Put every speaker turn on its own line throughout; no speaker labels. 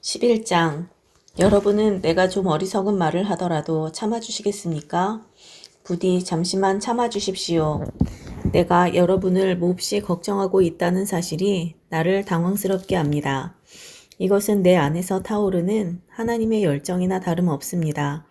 11장. 여러분은 내가 좀 어리석은 말을 하더라도 참아주시겠습니까? 부디 잠시만 참아주십시오. 내가 여러분을 몹시 걱정하고 있다는 사실이 나를 당황스럽게 합니다. 이것은 내 안에서 타오르는 하나님의 열정이나 다름없습니다.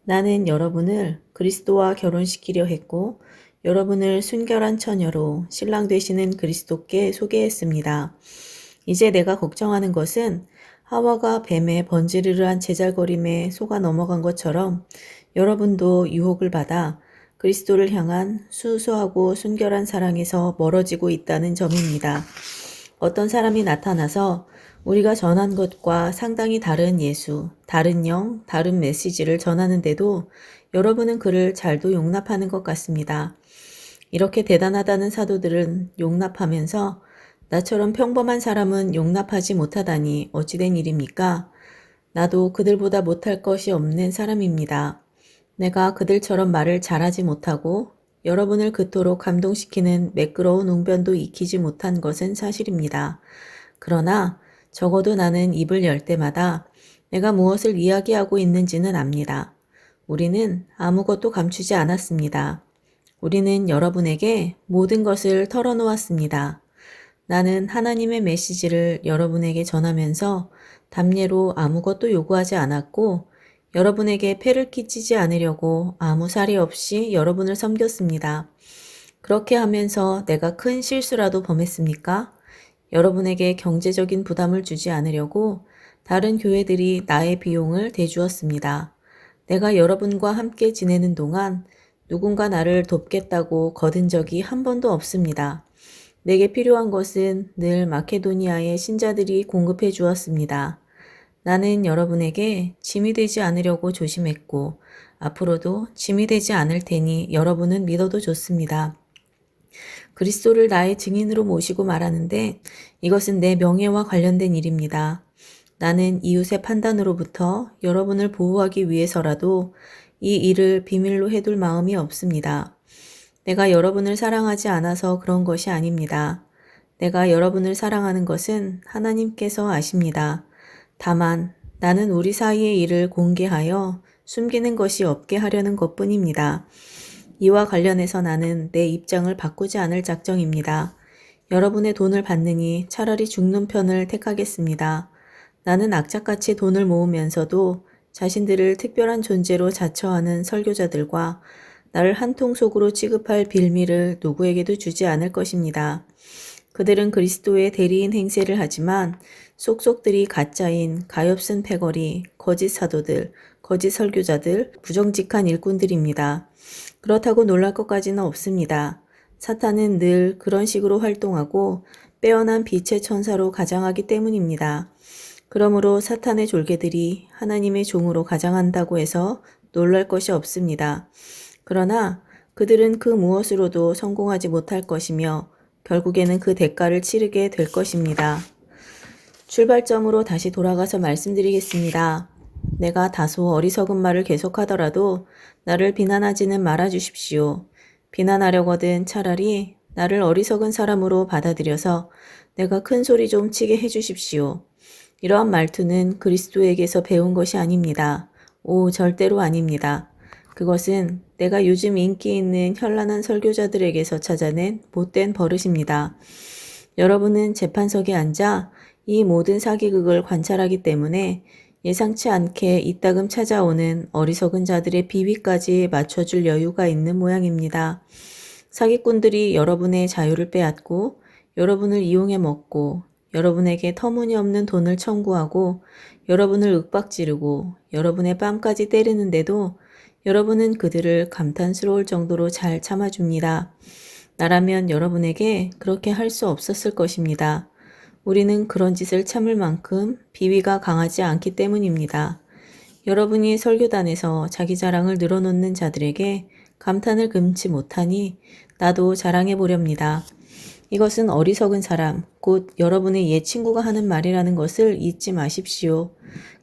나는 여러분을 그리스도와 결혼시키려 했고 여러분을 순결한 처녀로 신랑 되시는 그리스도께 소개했습니다. 이제 내가 걱정하는 것은 하와가 뱀의 번지르르한 제잘거림에 속아 넘어간 것처럼 여러분도 유혹을 받아 그리스도를 향한 수수하고 순결한 사랑에서 멀어지고 있다는 점입니다. 어떤 사람이 나타나서 우리가 전한 것과 상당히 다른 예수, 다른 영, 다른 메시지를 전하는데도 여러분은 그를 잘도 용납하는 것 같습니다. 이렇게 대단하다는 사도들은 용납하면서 나처럼 평범한 사람은 용납하지 못하다니 어찌된 일입니까? 나도 그들보다 못할 것이 없는 사람입니다. 내가 그들처럼 말을 잘하지 못하고 여러분을 그토록 감동시키는 매끄러운 웅변도 익히지 못한 것은 사실입니다. 그러나 적어도 나는 입을 열 때마다 내가 무엇을 이야기하고 있는지는 압니다. 우리는 아무것도 감추지 않았습니다. 우리는 여러분에게 모든 것을 털어놓았습니다. 나는 하나님의 메시지를 여러분에게 전하면서 담례로 아무것도 요구하지 않았고 여러분에게 폐를 끼치지 않으려고 아무 사리 없이 여러분을 섬겼습니다. 그렇게 하면서 내가 큰 실수라도 범했습니까? 여러분에게 경제적인 부담을 주지 않으려고 다른 교회들이 나의 비용을 대주었습니다. 내가 여러분과 함께 지내는 동안 누군가 나를 돕겠다고 거둔 적이 한 번도 없습니다. 내게 필요한 것은 늘 마케도니아의 신자들이 공급해 주었습니다. 나는 여러분에게 짐이 되지 않으려고 조심했고 앞으로도 짐이 되지 않을 테니 여러분은 믿어도 좋습니다. 그리스도를 나의 증인으로 모시고 말하는데 이것은 내 명예와 관련된 일입니다. 나는 이웃의 판단으로부터 여러분을 보호하기 위해서라도 이 일을 비밀로 해둘 마음이 없습니다. 내가 여러분을 사랑하지 않아서 그런 것이 아닙니다. 내가 여러분을 사랑하는 것은 하나님께서 아십니다. 다만 나는 우리 사이의 일을 공개하여 숨기는 것이 없게 하려는 것뿐입니다. 이와 관련해서 나는 내 입장을 바꾸지 않을 작정입니다. 여러분의 돈을 받느니 차라리 죽는 편을 택하겠습니다. 나는 악착같이 돈을 모으면서도 자신들을 특별한 존재로 자처하는 설교자들과 나를 한 통 속으로 취급할 빌미를 누구에게도 주지 않을 것입니다. 그들은 그리스도의 대리인 행세를 하지만 속속들이 가짜인 가엾은 패거리, 거짓 사도들, 거짓 설교자들, 부정직한 일꾼들입니다. 그렇다고 놀랄 것까지는 없습니다. 사탄은 늘 그런 식으로 활동하고 빼어난 빛의 천사로 가장하기 때문입니다. 그러므로 사탄의 졸개들이 하나님의 종으로 가장한다고 해서 놀랄 것이 없습니다. 그러나 그들은 그 무엇으로도 성공하지 못할 것이며 결국에는 그 대가를 치르게 될 것입니다. 출발점으로 다시 돌아가서 말씀드리겠습니다. 내가 다소 어리석은 말을 계속하더라도 나를 비난하지는 말아 주십시오. 비난하려거든 차라리 나를 어리석은 사람으로 받아들여서 내가 큰 소리 좀 치게 해주십시오. 이러한 말투는 그리스도에게서 배운 것이 아닙니다. 오, 절대로 아닙니다. 그것은 내가 요즘 인기 있는 현란한 설교자들에게서 찾아낸 못된 버릇입니다. 여러분은 재판석에 앉아 이 모든 사기극을 관찰하기 때문에 예상치 않게 이따금 찾아오는 어리석은 자들의 비위까지 맞춰줄 여유가 있는 모양입니다. 사기꾼들이 여러분의 자유를 빼앗고 여러분을 이용해 먹고 여러분에게 터무니없는 돈을 청구하고 여러분을 윽박지르고 여러분의 뺨까지 때리는데도 여러분은 그들을 감탄스러울 정도로 잘 참아줍니다. 나라면 여러분에게 그렇게 할 수 없었을 것입니다. 우리는 그런 짓을 참을 만큼 비위가 강하지 않기 때문입니다. 여러분이 설교단에서 자기 자랑을 늘어놓는 자들에게 감탄을 금치 못하니 나도 자랑해 보렵니다. 이것은 어리석은 사람, 곧 여러분의 옛 친구가 하는 말이라는 것을 잊지 마십시오.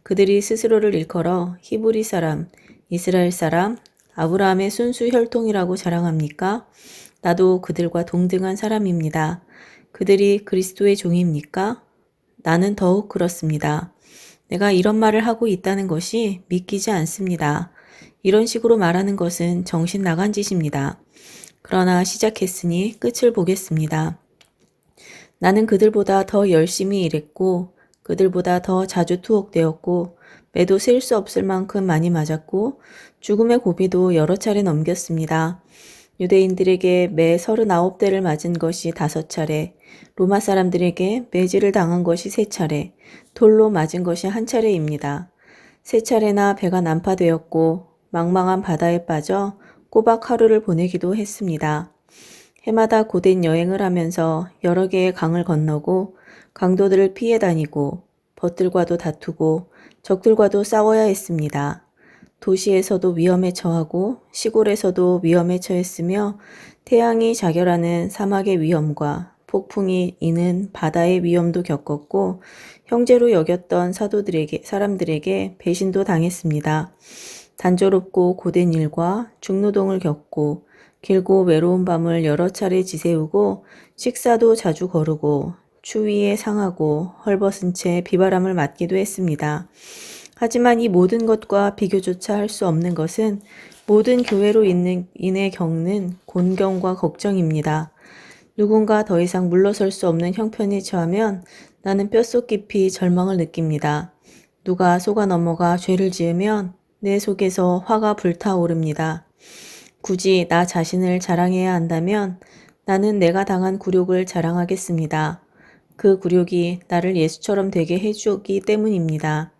그들이 스스로를 일컬어 히브리 사람, 이스라엘 사람, 아브라함의 순수 혈통이라고 자랑합니까? 나도 그들과 동등한 사람입니다. 그들이 그리스도의 종입니까? 나는 더욱 그렇습니다. 내가 이런 말을 하고 있다는 것이 믿기지 않습니다. 이런 식으로 말하는 것은 정신 나간 짓입니다. 그러나 시작했으니 끝을 보겠습니다. 나는 그들보다 더 열심히 일했고 그들보다 더 자주 투옥되었고 매도 셀 수 없을 만큼 많이 맞았고 죽음의 고비도 여러 차례 넘겼습니다. 유대인들에게 매 39대를 맞은 것이 5차례, 로마 사람들에게 매질을 당한 것이 3차례, 돌로 맞은 것이 1차례입니다. 3차례나 배가 난파되었고 망망한 바다에 빠져 꼬박 하루를 보내기도 했습니다. 해마다 고된 여행을 하면서 여러 개의 강을 건너고 강도들을 피해 다니고 벗들과도 다투고 적들과도 싸워야 했습니다. 도시에서도 위험에 처하고 시골에서도 위험에 처했으며 태양이 자결하는 사막의 위험과 폭풍이 이는 바다의 위험도 겪었고 형제로 여겼던 사람들에게 배신도 당했습니다. 단조롭고 고된 일과 중노동을 겪고 길고 외로운 밤을 여러 차례 지새우고 식사도 자주 거르고 추위에 상하고 헐벗은 채 비바람을 맞기도 했습니다. 하지만 이 모든 것과 비교조차 할 수 없는 것은 모든 교회로 인해 겪는 곤경과 걱정입니다. 누군가 더 이상 물러설 수 없는 형편에 처하면 나는 뼛속 깊이 절망을 느낍니다. 누가 속아 넘어가 죄를 지으면 내 속에서 화가 불타오릅니다. 굳이 나 자신을 자랑해야 한다면 나는 내가 당한 굴욕을 자랑하겠습니다. 그 굴욕이 나를 예수처럼 되게 해주기 때문입니다.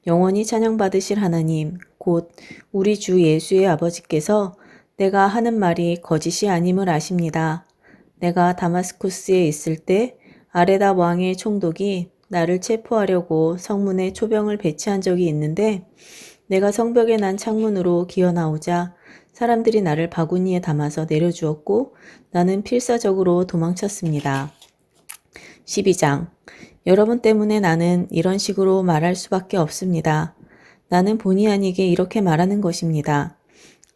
영원히 찬양받으실 하나님, 곧 우리 주 예수의 아버지께서 내가 하는 말이 거짓이 아님을 아십니다. 내가 다마스쿠스에 있을 때 아레다 왕의 총독이 나를 체포하려고 성문에 초병을 배치한 적이 있는데 내가 성벽에 난 창문으로 기어나오자 사람들이 나를 바구니에 담아서 내려주었고 나는 필사적으로 도망쳤습니다. 12장. 여러분 때문에 나는 이런 식으로 말할 수밖에 없습니다. 나는 본의 아니게 이렇게 말하는 것입니다.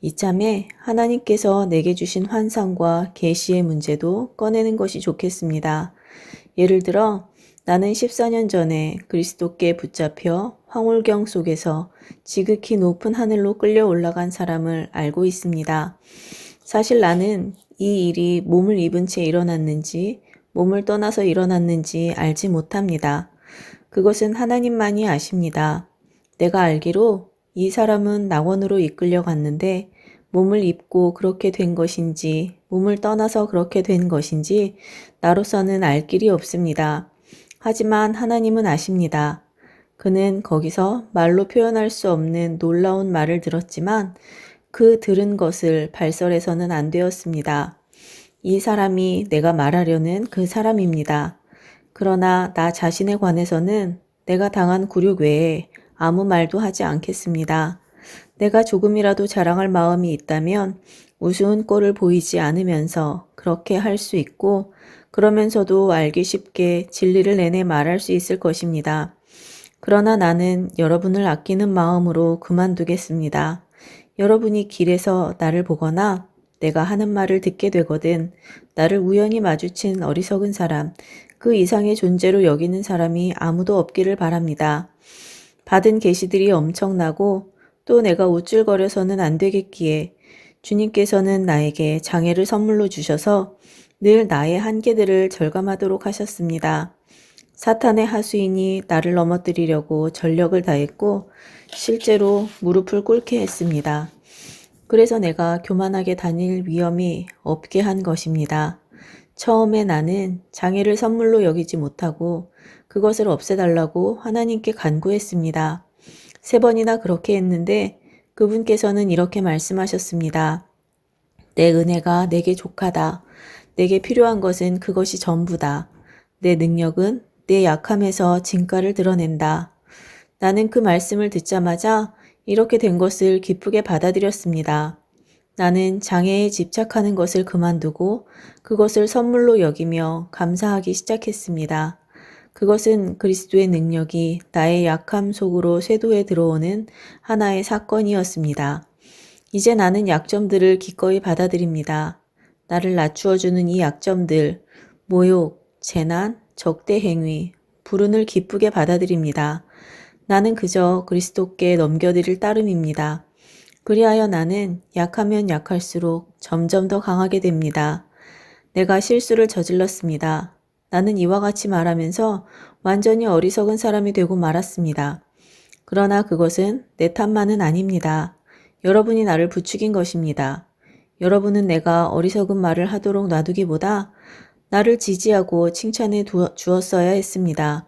이참에 하나님께서 내게 주신 환상과 계시의 문제도 꺼내는 것이 좋겠습니다. 예를 들어 나는 14년 전에 그리스도께 붙잡혀 황홀경 속에서 지극히 높은 하늘로 끌려 올라간 사람을 알고 있습니다. 사실 나는 이 일이 몸을 입은 채 일어났는지 몸을 떠나서 일어났는지 알지 못합니다. 그것은 하나님만이 아십니다. 내가 알기로 이 사람은 낙원으로 이끌려 갔는데 몸을 입고 그렇게 된 것인지 몸을 떠나서 그렇게 된 것인지 나로서는 알 길이 없습니다. 하지만 하나님은 아십니다. 그는 거기서 말로 표현할 수 없는 놀라운 말을 들었지만 그 들은 것을 발설해서는 안 되었습니다. 이 사람이 내가 말하려는 그 사람입니다. 그러나 나 자신에 관해서는 내가 당한 굴욕 외에 아무 말도 하지 않겠습니다. 내가 조금이라도 자랑할 마음이 있다면 우스운 꼴을 보이지 않으면서 그렇게 할 수 있고 그러면서도 알기 쉽게 진리를 내내 말할 수 있을 것입니다. 그러나 나는 여러분을 아끼는 마음으로 그만두겠습니다. 여러분이 길에서 나를 보거나 내가 하는 말을 듣게 되거든 나를 우연히 마주친 어리석은 사람, 그 이상의 존재로 여기는 사람이 아무도 없기를 바랍니다. 받은 계시들이 엄청나고 또 내가 우쭐거려서는 안 되겠기에 주님께서는 나에게 장애를 선물로 주셔서 늘 나의 한계들을 절감하도록 하셨습니다. 사탄의 하수인이 나를 넘어뜨리려고 전력을 다했고 실제로 무릎을 꿇게 했습니다. 그래서 내가 교만하게 다닐 위험이 없게 한 것입니다. 처음에 나는 장애를 선물로 여기지 못하고 그것을 없애달라고 하나님께 간구했습니다. 3번이나 그렇게 했는데 그분께서는 이렇게 말씀하셨습니다. 내 은혜가 내게 족하다. 내게 필요한 것은 그것이 전부다. 내 능력은 내 약함에서 진가를 드러낸다. 나는 그 말씀을 듣자마자 이렇게 된 것을 기쁘게 받아들였습니다. 나는 장애에 집착하는 것을 그만두고 그것을 선물로 여기며 감사하기 시작했습니다. 그것은 그리스도의 능력이 나의 약함 속으로 쇄도해 들어오는 하나의 사건이었습니다. 이제 나는 약점들을 기꺼이 받아들입니다. 나를 낮추어주는 이 약점들, 모욕, 재난, 적대 행위, 불운을 기쁘게 받아들입니다. 나는 그저 그리스도께 넘겨드릴 따름입니다. 그리하여 나는 약하면 약할수록 점점 더 강하게 됩니다. 내가 실수를 저질렀습니다. 나는 이와 같이 말하면서 완전히 어리석은 사람이 되고 말았습니다. 그러나 그것은 내 탓만은 아닙니다. 여러분이 나를 부추긴 것입니다. 여러분은 내가 어리석은 말을 하도록 놔두기보다 나를 지지하고 칭찬해 주었어야 했습니다.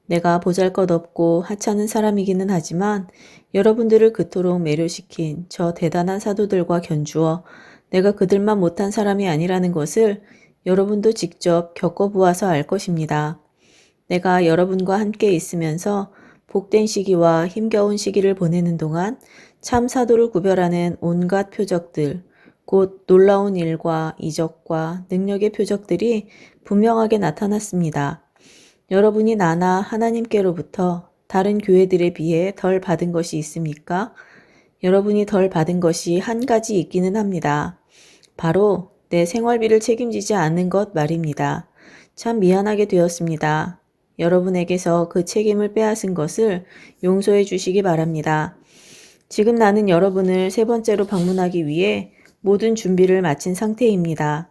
내가 보잘것없고 하찮은 사람이기는 하지만 여러분들을 그토록 매료시킨 저 대단한 사도들과 견주어 내가 그들만 못한 사람이 아니라는 것을 여러분도 직접 겪어보아서 알 것입니다. 내가 여러분과 함께 있으면서 복된 시기와 힘겨운 시기를 보내는 동안 참 사도를 구별하는 온갖 표적들, 곧 놀라운 일과 이적과 능력의 표적들이 분명하게 나타났습니다. 여러분이 나나 하나님께로부터 다른 교회들에 비해 덜 받은 것이 있습니까? 여러분이 덜 받은 것이 한 가지 있기는 합니다. 바로 내 생활비를 책임지지 않는 것 말입니다. 참 미안하게 되었습니다. 여러분에게서 그 책임을 빼앗은 것을 용서해 주시기 바랍니다. 지금 나는 여러분을 세 번째로 방문하기 위해 모든 준비를 마친 상태입니다.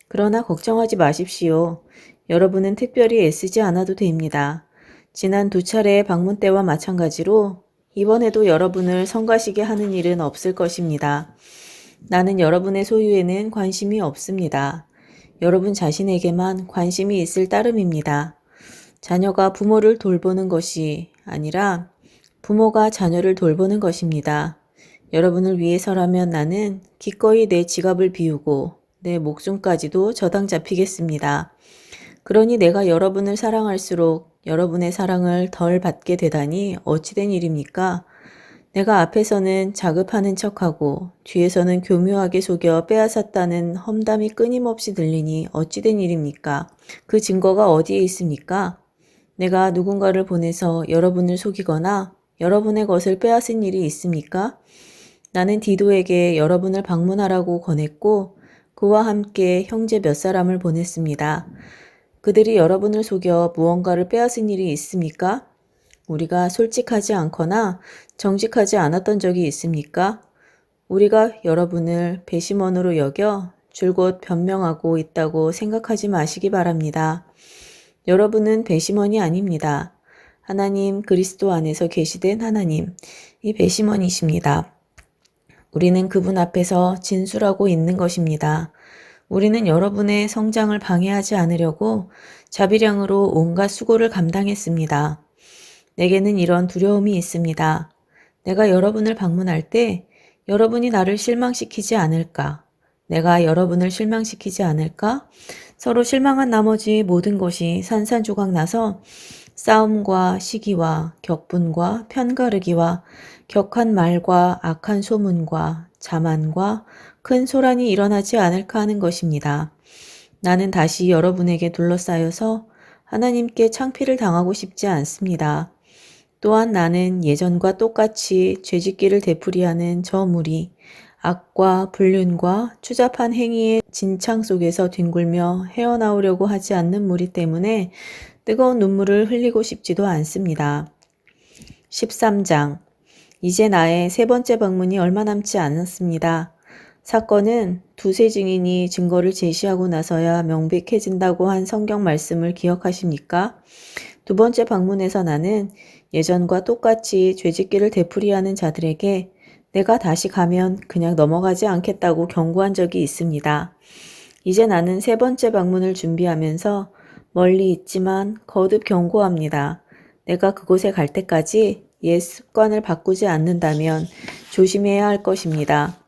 그러나 걱정하지 마십시오. 여러분은 특별히 애쓰지 않아도 됩니다. 지난 2차례의 방문 때와 마찬가지로 이번에도 여러분을 성가시게 하는 일은 없을 것입니다. 나는 여러분의 소유에는 관심이 없습니다. 여러분 자신에게만 관심이 있을 따름입니다. 자녀가 부모를 돌보는 것이 아니라 부모가 자녀를 돌보는 것입니다. 여러분을 위해서라면 나는 기꺼이 내 지갑을 비우고 내 목숨까지도 저당 잡히겠습니다. 그러니 내가 여러분을 사랑할수록 여러분의 사랑을 덜 받게 되다니 어찌된 일입니까? 내가 앞에서는 자급하는 척하고 뒤에서는 교묘하게 속여 빼앗았다는 험담이 끊임없이 들리니 어찌된 일입니까? 그 증거가 어디에 있습니까? 내가 누군가를 보내서 여러분을 속이거나 여러분의 것을 빼앗은 일이 있습니까? 나는 디도에게 여러분을 방문하라고 권했고 그와 함께 형제 몇 사람을 보냈습니다. 그들이 여러분을 속여 무언가를 빼앗은 일이 있습니까? 우리가 솔직하지 않거나 정직하지 않았던 적이 있습니까? 우리가 여러분을 배심원으로 여겨 줄곧 변명하고 있다고 생각하지 마시기 바랍니다. 여러분은 배심원이 아닙니다. 하나님 그리스도 안에서 계시된 하나님, 이 배심원이십니다. 우리는 그분 앞에서 진술하고 있는 것입니다. 우리는 여러분의 성장을 방해하지 않으려고 자비량으로 온갖 수고를 감당했습니다. 내게는 이런 두려움이 있습니다. 내가 여러분을 방문할 때 여러분이 나를 실망시키지 않을까? 내가 여러분을 실망시키지 않을까? 서로 실망한 나머지 모든 것이 산산조각 나서 싸움과 시기와 격분과 편가르기와 격한 말과 악한 소문과 자만과 큰 소란이 일어나지 않을까 하는 것입니다. 나는 다시 여러분에게 둘러싸여서 하나님께 창피를 당하고 싶지 않습니다. 또한 나는 예전과 똑같이 죄짓기를 되풀이하는 저 무리, 악과 불륜과 추잡한 행위의 진창 속에서 뒹굴며 헤어나오려고 하지 않는 무리 때문에 뜨거운 눈물을 흘리고 싶지도 않습니다. 13장. 이제 나의 세 번째 방문이 얼마 남지 않았습니다. 사건은 두세 증인이 증거를 제시하고 나서야 명백해진다고 한 성경 말씀을 기억하십니까? 두 번째 방문에서 나는 예전과 똑같이 죄짓기를 되풀이하는 자들에게 내가 다시 가면 그냥 넘어가지 않겠다고 경고한 적이 있습니다. 이제 나는 세 번째 방문을 준비하면서 멀리 있지만 거듭 경고합니다. 내가 그곳에 갈 때까지 옛 습관을 바꾸지 않는다면 조심해야 할 것입니다.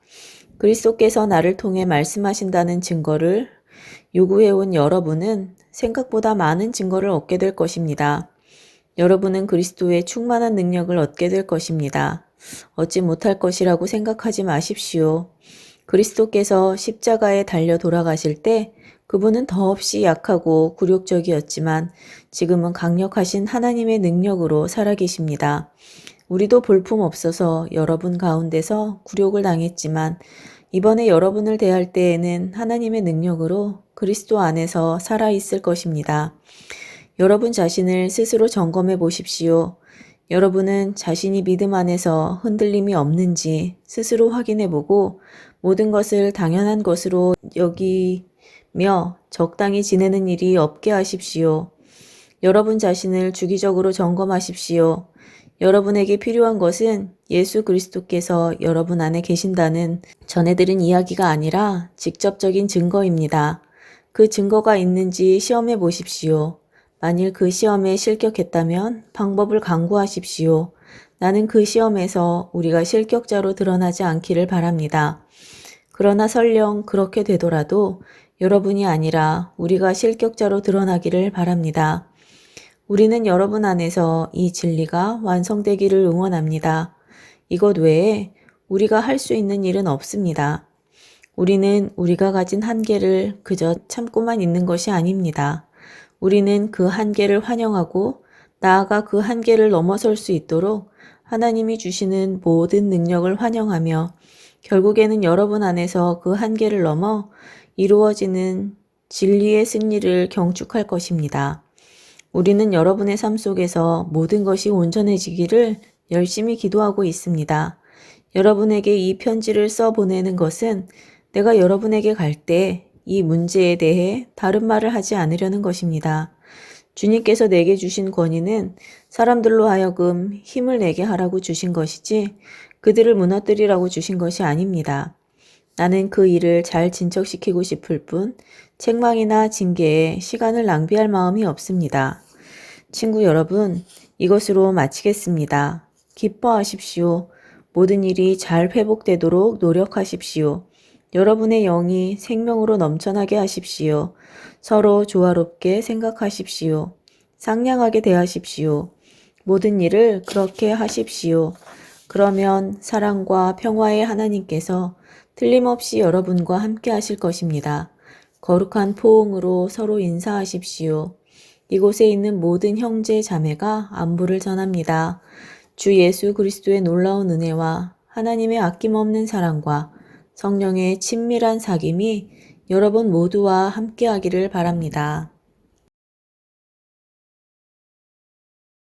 그리스도께서 나를 통해 말씀하신다는 증거를 요구해온 여러분은 생각보다 많은 증거를 얻게 될 것입니다. 여러분은 그리스도의 충만한 능력을 얻게 될 것입니다. 얻지 못할 것이라고 생각하지 마십시오. 그리스도께서 십자가에 달려 돌아가실 때 그분은 더없이 약하고 굴욕적이었지만 지금은 강력하신 하나님의 능력으로 살아계십니다. 우리도 볼품없어서 여러분 가운데서 굴욕을 당했지만 이번에 여러분을 대할 때에는 하나님의 능력으로 그리스도 안에서 살아있을 것입니다. 여러분 자신을 스스로 점검해 보십시오. 여러분은 자신이 믿음 안에서 흔들림이 없는지 스스로 확인해보고 모든 것을 당연한 것으로 여기며 적당히 지내는 일이 없게 하십시오. 여러분 자신을 주기적으로 점검하십시오. 여러분에게 필요한 것은 예수 그리스도께서 여러분 안에 계신다는 전해들은 이야기가 아니라 직접적인 증거입니다. 그 증거가 있는지 시험해 보십시오. 만일 그 시험에 실격했다면 방법을 강구하십시오. 나는 그 시험에서 우리가 실격자로 드러나지 않기를 바랍니다. 그러나 설령 그렇게 되더라도 여러분이 아니라 우리가 실격자로 드러나기를 바랍니다. 우리는 여러분 안에서 이 진리가 완성되기를 응원합니다. 이것 외에 우리가 할 수 있는 일은 없습니다. 우리는 우리가 가진 한계를 그저 참고만 있는 것이 아닙니다. 우리는 그 한계를 환영하고 나아가 그 한계를 넘어설 수 있도록 하나님이 주시는 모든 능력을 환영하며 결국에는 여러분 안에서 그 한계를 넘어 이루어지는 진리의 승리를 경축할 것입니다. 우리는 여러분의 삶 속에서 모든 것이 온전해지기를 열심히 기도하고 있습니다. 여러분에게 이 편지를 써 보내는 것은 내가 여러분에게 갈 때 이 문제에 대해 다른 말을 하지 않으려는 것입니다. 주님께서 내게 주신 권위는 사람들로 하여금 힘을 내게 하라고 주신 것이지 그들을 무너뜨리라고 주신 것이 아닙니다. 나는 그 일을 잘 진척시키고 싶을 뿐 책망이나 징계에 시간을 낭비할 마음이 없습니다. 친구 여러분, 이것으로 마치겠습니다. 기뻐하십시오. 모든 일이 잘 회복되도록 노력하십시오. 여러분의 영이 생명으로 넘쳐나게 하십시오. 서로 조화롭게 생각하십시오. 상냥하게 대하십시오. 모든 일을 그렇게 하십시오. 그러면 사랑과 평화의 하나님께서 틀림없이 여러분과 함께 하실 것입니다. 거룩한 포옹으로 서로 인사하십시오. 이곳에 있는 모든 형제 자매가 안부를 전합니다. 주 예수 그리스도의 놀라운 은혜와 하나님의 아낌없는 사랑과 성령의 친밀한 사귐이 여러분 모두와 함께하기를 바랍니다.